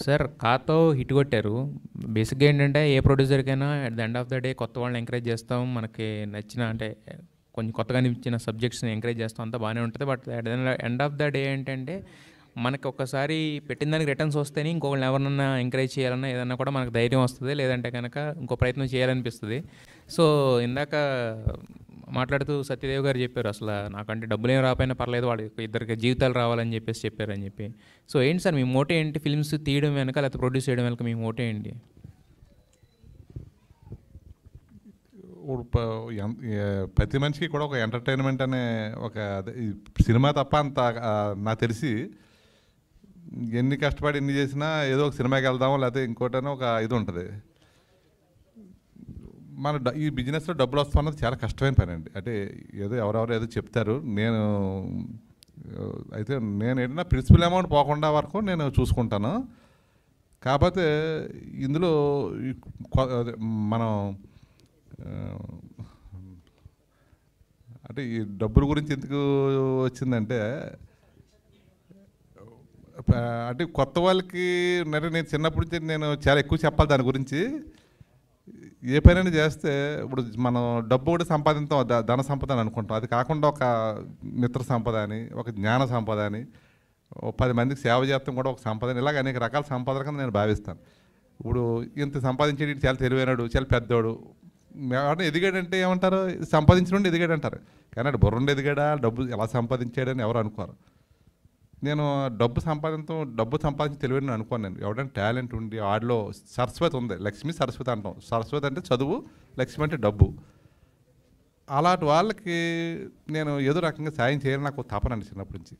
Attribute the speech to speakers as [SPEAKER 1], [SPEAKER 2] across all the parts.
[SPEAKER 1] Sir 'కాతో' hit కొట్టారు. బేసిక్‌గా ఏంటంటే ఏ ప్రొడ్యూసర్‌కైనా at the end of the day కొత్త వాళ్ళని ఎంకరేజ్ చేస్తాం. మనకి నచ్చిన అంటే కొంచెం కొత్తగా అనిపించిన సబ్జెక్ట్స్‌ని ఎంకరేజ్ చేస్తాం. అంతా బాగానే ఉంటది. But at the end of the day ఏంటంటే మనకి ఒక్కసారి పెట్టిన దానికి రిటర్న్స్ వస్తేనే ఇంకొకళ్ళని ఎవరినన్నా ఎంకరేజ్ చేయాలన్నా ఏదన్నా కూడా మనకు ధైర్యం వస్తది. లేదంటే గనక ఇంకో ప్రయత్నం చేయాలనిపిస్తది. సో, ఇందాక మాట్లాడుతూ సత్యదేవ్ గారు చెప్పారు అసల నాకంటే డబ్బులేం రాకపోయినా పర్లేదు వాళ్ళకి ఇద్దరికి జీవితాలు రావాలని చెప్పారని చెప్పి. సో ఏంటి సార్ మీ మోటో ఏంటి? ఫిల్మ్స్ తీయడం వెనక లేకపోతే ప్రొడ్యూస్ చేయడం వెనక మీ మోటో ఏంటి?
[SPEAKER 2] ఇప్పుడు ప్రతి మనిషికి కూడా ఒక ఎంటర్టైన్మెంట్ అనే ఒక ఈ సినిమా తప్ప అంత నాకు తెలిసి ఎన్ని కష్టపడి ఎన్ని చేసినా ఏదో ఒక సినిమాకి వెళ్దామో లేకపోతే ఇంకోటనో ఒక ఇది ఉంటుంది. మన ఈ బిజినెస్లో డబ్బులు వస్తామన్నది చాలా కష్టమైన పని అండి. అంటే ఏదో ఎవరెవరు ఏదో చెప్తారు. అయితే నేను ఏదైనా ప్రిన్సిపల్ అమౌంట్ పోకుండా వరకు నేను చూసుకుంటాను. కాకపోతే ఇందులో మనం అంటే ఈ డబ్బుల గురించి ఎందుకు వచ్చిందంటే అంటే కొత్త వాళ్ళకి నేను చిన్నప్పటి నుంచి నేను చాలా ఎక్కువ చెప్పాలి దాని గురించి. ఏ పనైనా చేస్తే ఇప్పుడు మనం డబ్బు కూడా సంపాదించాం, ధన సంపద అని అనుకుంటాం. అది కాకుండా ఒక మిత్ర సంపద అని, ఒక జ్ఞాన సంపద అని, 10 మందికి సేవ చేస్తాం కూడా ఒక సంపద అని, ఇలాగ అనేక రకాల సంపదల కింద నేను భావిస్తాను. ఇప్పుడు ఇంత సంపాదించేది చాలా తెలివైనడు, చాలా పెద్దోడు, ఎదిగాడంటే ఏమంటారు? సంపాదించిన ఎదిగాడంటారు. కానీ అటు బుర్రండి ఎదిగాడా, డబ్బు ఎలా సంపాదించాడని ఎవరు అనుకోరు. నేను డబ్బు సంపాదించి తెలివైన అనుకోను. నేను ఎవరైనా టాలెంట్ ఉండి ఆడిలో సరస్వతి ఉంది, లక్ష్మి సరస్వతి అంటాం. సరస్వతి అంటే చదువు, లక్ష్మి అంటే డబ్బు. అలాంటి వాళ్ళకి నేను ఏదో రకంగా సాయం చేయాలని నాకు తపనండి చిన్నప్పటి నుంచి.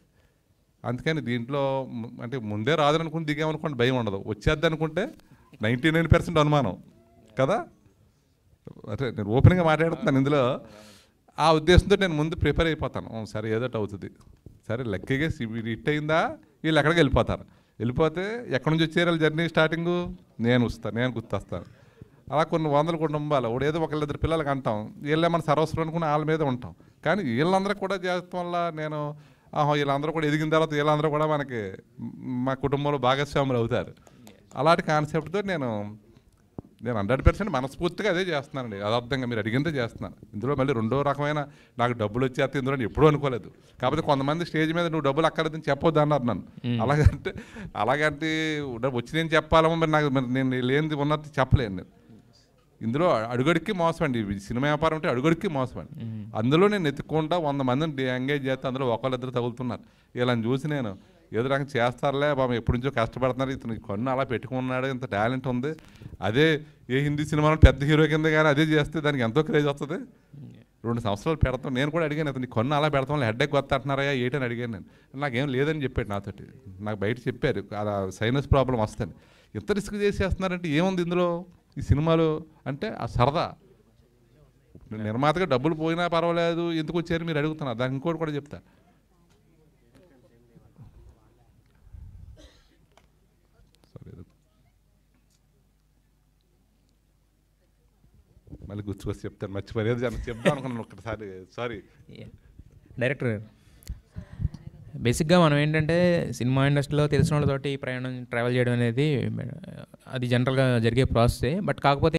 [SPEAKER 2] అందుకని దీంట్లో అంటే ముందే రాదనుకుంటే దిగామనుకోండి భయం ఉండదు, వచ్చేద్ది అనుకుంటే 99% అనుమానం కదా. అంటే నేను ఓపెన్గా మాట్లాడుతున్నాను ఇందులో. ఆ ఉద్దేశంతో నేను ముందు ప్రిపేర్ అయిపోతాను. సరే ఏదోటి అవుతుంది, సరే లక్కీగా హిట్ అయిందా వీళ్ళు ఎక్కడికి వెళ్ళిపోతే ఎక్కడి నుంచి వచ్చారు జర్నీ స్టార్టింగు నేను గుర్తొస్తాను. అలా కొన్ని వందల కుటుంబాలు ఒకడు ఏదో ఒకళ్ళిద్దరు పిల్లలకి అంటాం, వీళ్ళే మన సర్వస్వం అనుకుని వాళ్ళ మీద ఉంటాం. కానీ వీళ్ళందరూ కూడా చేయడం వల్ల నేను వీళ్ళందరూ కూడా ఎదిగిన తర్వాత వీళ్ళందరూ కూడా మా కుటుంబంలో భాగస్వాములు అవుతారు. అలాంటి కాన్సెప్ట్తో నేను 100% మనస్ఫూర్తిగా అదే చేస్తున్నానండి. యథార్థంగా మీరు అడిగిందే చేస్తున్నాను. ఇందులో మళ్ళీ రెండో రకమైన నాకు డబ్బులు వచ్చేస్తే ఇందులో ఎప్పుడూ అనుకోలేదు. కాకపోతే కొంతమంది స్టేజ్ మీద నువ్వు డబ్బులు అక్కర్లేదని చెప్పొద్దు అన్నారు నన్ను. అలాగంటే వచ్చి నేను చెప్పాలేమో, మరి నేను లేనిది ఉన్నది చెప్పలేను నేను. ఇందులో అడుగడికి మోసం అండి. సినిమా వ్యాపారం అంటే అడుగడికి మోసం అండి. అందులో నేను ఎత్తుకుంటా 100 మందిని ఎంగేజ్ చేస్తే అందులో ఒకళ్ళిద్దరు తగులుతున్నారు. వీళ్ళని చూసి నేను ఏదో రకంగా చేస్తారులే బాబు, ఎప్పటి నుంచో కష్టపడుతున్నారు, ఇతను కన్ను అలా పెట్టుకున్నాడు, ఇంత టాలెంట్ ఉంది. అదే ఏ హిందీ సినిమాలో పెద్ద హీరో కింద కానీ అదే చేస్తే దానికి ఎంతో క్రేజ్ వస్తుంది. 2 సంవత్సరాలు పెడతాం. నేను కూడా అడిగాను, అతను కన్ను అలా పెడతాం వల్ల హెడ్ఏక్ వస్తా అంటున్నారా ఏంటని అడిగాను నేను. నాకేం లేదని చెప్పాడు నాతోటి. నాకు బయట చెప్పారు అలా సైనస్ ప్రాబ్లం వస్తుంది. ఎంత రిస్క్ చేసేస్తున్నారంటే ఏముంది ఇందులో ఈ సినిమాలు అంటే ఆ సరదా. నిర్మాతగా డబ్బులు పోయినా పర్వాలేదు, ఎందుకు వచ్చారు మీరు అడుగుతున్నారు. దానికి ఇంకోటి కూడా చెప్తా. మళ్ళీ గుర్తుకొచ్చి చెప్తాను, మర్చిపోయేది చెప్తాను అనుకున్నాను ఒక్కసారి. సారీ
[SPEAKER 1] డైరెక్టర్ గారు, బేసిక్గా మనం ఏంటంటే సినిమా ఇండస్ట్రీలో తెలిసిన వాళ్ళతోటి ట్రావెల్ చేయడం అనేది అది జనరల్గా జరిగే ప్రాసెసే. బట్ కాకపోతే